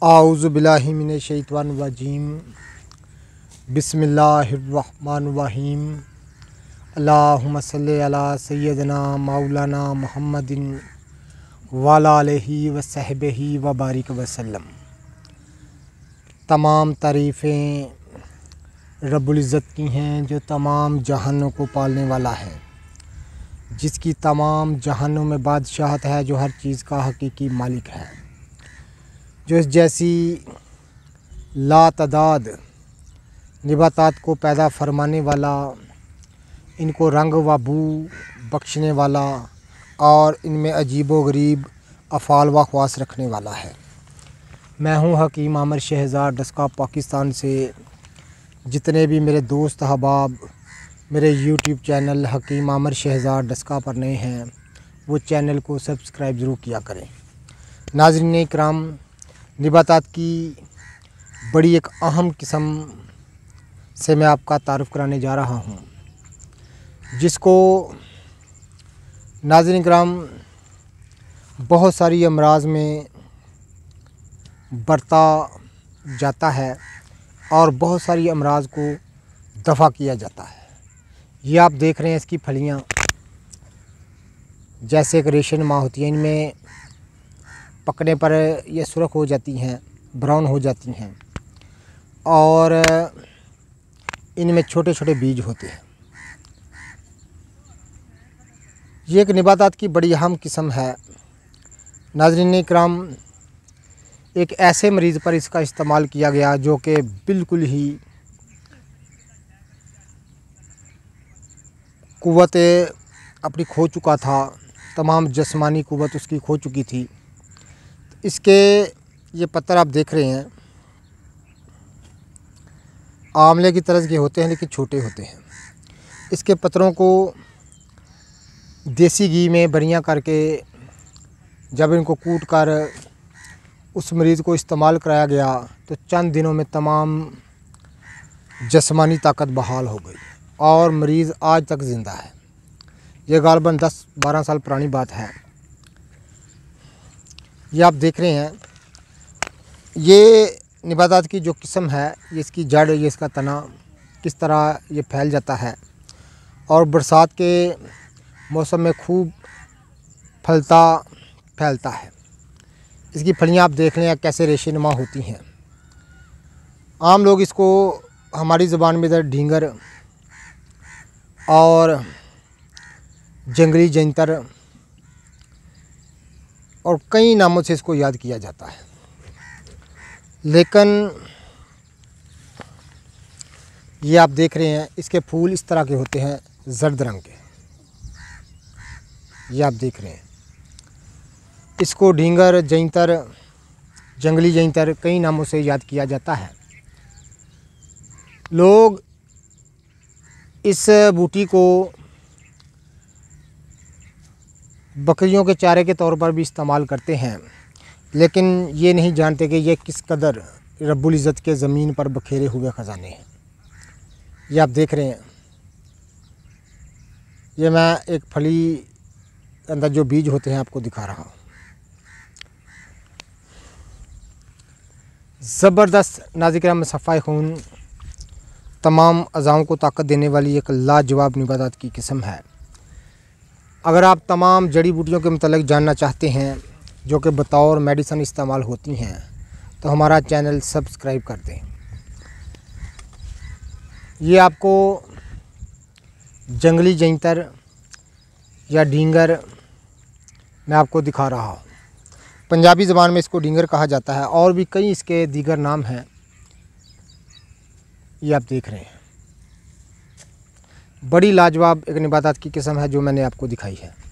आऊज़ु बिल्लाहि मिनश शैतानिर रजीम। बिस्मिल्लाहिर्रहमानिर्रहीम। अल्लाहुम्मा सल्लि अला सय्यदिना मौलाना मुहम्मदिन व अला आलिहि व सहबिही व बारिक वसल्लम। तमाम तारीफ़ें रब्बुल इज़्ज़त की हैं जो तमाम जहानों को पालने वाला है, जिसकी तमाम जहानों में बादशाहत है, जो हर चीज़ का हकीकी मालिक है, जो इस जैसी लातदाद निबातात को पैदा फरमाने वाला, इनको रंग व बू बख्शने वाला और इनमें अजीब व गरीब अफ़ाल व ख़वास रखने वाला है। मैं हूँ हकीम आमिर शहज़ाद डस्का पाकिस्तान से। जितने भी मेरे दोस्त अहबाब मेरे यूट्यूब चैनल हकीम आमिर शहज़ाद डस्का पर नए हैं, वो चैनल को सब्सक्राइब ज़रूर किया करें। नाज़रीन इकराम, निबातात की बड़ी एक अहम किस्म से मैं आपका तारुफ़ कराने जा रहा हूँ, जिसको नाज़रीन इकराम बहुत सारी अमराज में बरता जाता है और बहुत सारी अमराज को दफ़ा किया जाता है। ये आप देख रहे हैं, इसकी फलियाँ जैसे एक रेशम नुमा होती हैं, इनमें पकने पर ये सुर्ख हो जाती हैं, ब्राउन हो जाती हैं और इनमें छोटे छोटे बीज होते हैं। ये एक निबातात की बड़ी अहम किस्म है। नाज़रीन इकराम, एक ऐसे मरीज़ पर इसका इस्तेमाल किया गया जो कि बिल्कुल ही कुव्वत अपनी खो चुका था, तमाम जिस्मानी कुव्वत उसकी खो चुकी थी। इसके ये पत्तर आप देख रहे हैं, आंवले की तरह के होते हैं लेकिन छोटे होते हैं। इसके पत्तरों को देसी घी में बरियां करके जब इनको कूट कर उस मरीज़ को इस्तेमाल कराया गया तो चंद दिनों में तमाम जिस्मानी ताकत बहाल हो गई और मरीज़ आज तक ज़िंदा है। ये गालबन 10-12 साल पुरानी बात है। ये आप देख रहे हैं, ये निबातात की जो किस्म है, ये इसकी जड़, ये इसका तना किस तरह ये फैल जाता है और बरसात के मौसम में खूब फैलता है। इसकी फलियाँ आप देख लें कैसे रेशेनुमा होती हैं। आम लोग इसको हमारी ज़बान में इधर ढींगर और जंगली जंतर और कई नामों से इसको याद किया जाता है, लेकिन ये आप देख रहे हैं, इसके फूल इस तरह के होते हैं, जर्द रंग के। ये आप देख रहे हैं, इसको ढींगर, जंतर, जंगली जंतर कई नामों से याद किया जाता है। लोग इस बूटी को बकरियों के चारे के तौर पर भी इस्तेमाल करते हैं, लेकिन ये नहीं जानते कि ये किस कदर रब्बुल इज़्ज़त के ज़मीन पर बखेरे हुए ख़जाने हैं। ये आप देख रहे हैं, ये मैं एक फली के अंदर जो बीज होते हैं आपको दिखा रहा हूँ। ज़बरदस्त नाज़िर सफ़ाई खून, तमाम अज़ाओं को ताकत देने वाली एक लाजवाब निबातात की किस्म है। अगर आप तमाम जड़ी बूटियों के मतलब जानना चाहते हैं जो कि बतौर मेडिसिन इस्तेमाल होती हैं, तो हमारा चैनल सब्सक्राइब कर दें। ये आपको जंगली जंतर या ढींगर मैं आपको दिखा रहा हूँ। पंजाबी ज़बान में इसको ढींगर कहा जाता है और भी कई इसके दीगर नाम हैं। ये आप देख रहे हैं, बड़ी लाजवाब एक निबातात की किस्म है जो मैंने आपको दिखाई है।